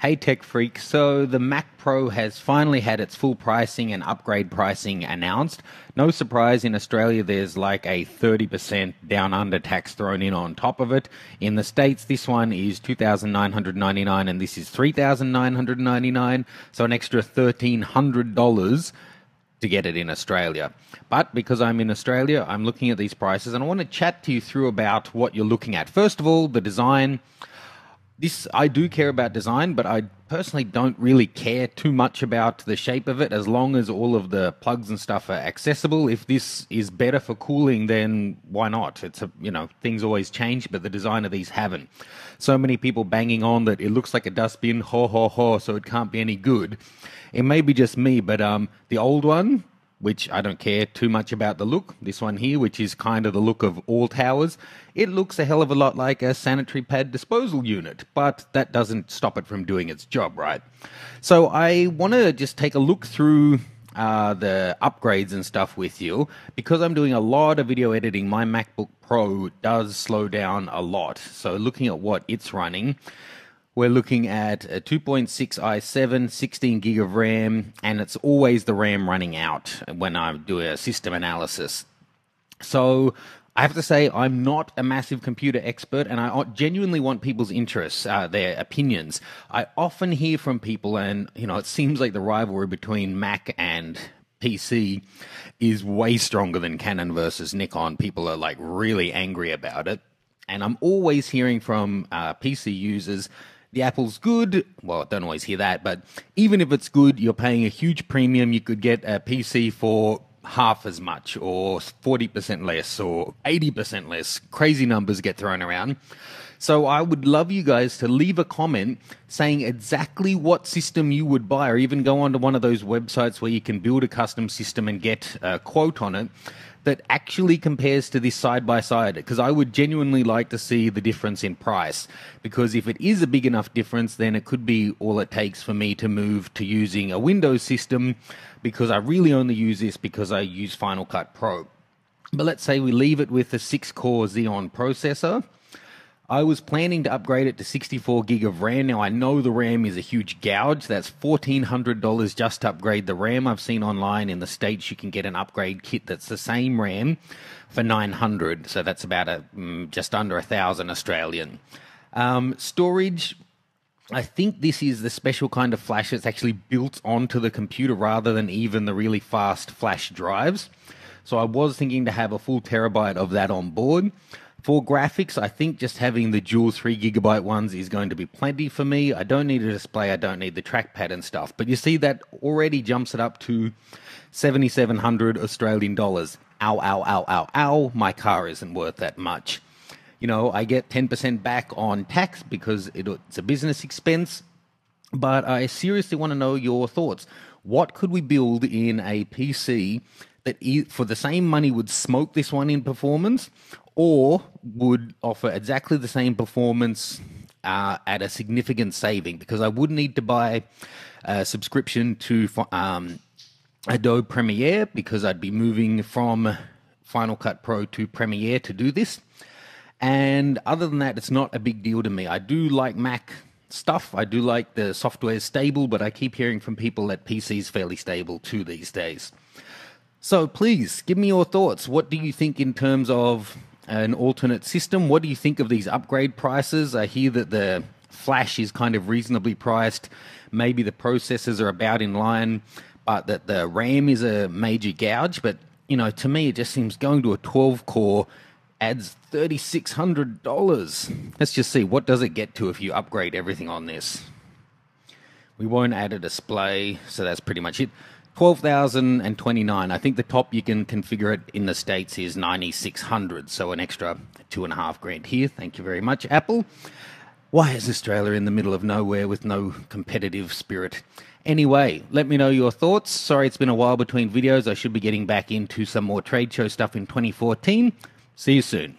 Hey Tech Freak, so the Mac Pro has finally had its full pricing and upgrade pricing announced. No surprise, in Australia there's like a 30% down under tax thrown in on top of it. In the States this one is $2,999 and this is $3,999, so an extra $1,300 to get it in Australia. But because I'm in Australia, I'm looking at these prices and I want to chat to you through about what you're looking at. First of all, the design. I do care about design, but I personally don't really care too much about the shape of it as long as all of the plugs and stuff are accessible. If this is better for cooling, then why not? Things always change, but the design of these haven't. So many people banging on that it looks like a dustbin, so it can't be any good. It may be just me, but the old one, which I don't care too much about the look. This one here, which is kind of the look of all towers, it looks a hell of a lot like a sanitary pad disposal unit, but that doesn't stop it from doing its job, right? So I want to just take a look through the upgrades and stuff with you. Because I'm doing a lot of video editing, my MacBook Pro does slow down a lot. So looking at what it's running, we're looking at a 2.6 i7, 16 gig of RAM, and it's always the RAM running out when I do a system analysis. So I have to say I'm not a massive computer expert, and I genuinely want people's interests, their opinions. I often hear from people, and it seems like the rivalry between Mac and PC is way stronger than Canon versus Nikon. People are like really angry about it, and I'm always hearing from PC users, the Apple's good. Well, I don't always hear that, but even if it's good, you're paying a huge premium. You could get a PC for half as much or 40% less or 80% less. Crazy numbers get thrown around. So I would love you guys to leave a comment saying exactly what system you would buy, or even go onto one of those websites where you can build a custom system and get a quote on it that actually compares to this side by side, because I would genuinely like to see the difference in price. Because if it is a big enough difference, then it could be all it takes for me to move to using a Windows system, because I really only use this because I use Final Cut Pro. But let's say we leave it with a 6-core Xeon processor. I was planning to upgrade it to 64 gig of RAM. Now, I know the RAM is a huge gouge. That's $1,400 just to upgrade the RAM. I've seen online in the States you can get an upgrade kit that's the same RAM for $900. So that's about just under $1,000 Australian. Storage, I think this is the special kind of flash that's actually built onto the computer rather than even the really fast flash drives. So I was thinking to have a full terabyte of that on board. For graphics, I think just having the dual 3GB ones is going to be plenty for me. I don't need a display, I don't need the trackpad and stuff. But you see, that already jumps it up to 7,700 Australian dollars. Ow, ow, ow, ow, ow. My car isn't worth that much. I get 10% back on tax because it's a business expense. But I seriously want to know your thoughts. What could we build in a PC that for the same money would smoke this one in performance, or would offer exactly the same performance at a significant saving? Because I would need to buy a subscription to Adobe Premiere, because I'd be moving from Final Cut Pro to Premiere to do this. And other than that, it's not a big deal to me. I do like Mac stuff. I do like the software stable, but I keep hearing from people that PC is fairly stable too these days. So please, give me your thoughts. What do you think in terms of an alternate system? What do you think of these upgrade prices? I hear that the flash is kind of reasonably priced. Maybe the processors are about in line, but that the RAM is a major gouge. But, to me, it just seems going to a 12-core adds $3,600. Let's just see, what does it get to if you upgrade everything on this? We won't add a display, so that's pretty much it. $12,029. I think the top you can configure it in the States is $9,600, so an extra $2,500 here. Thank you very much, Apple. Why is Australia in the middle of nowhere with no competitive spirit? Anyway, let me know your thoughts. Sorry it's been a while between videos. I should be getting back into some more trade show stuff in 2014. See you soon.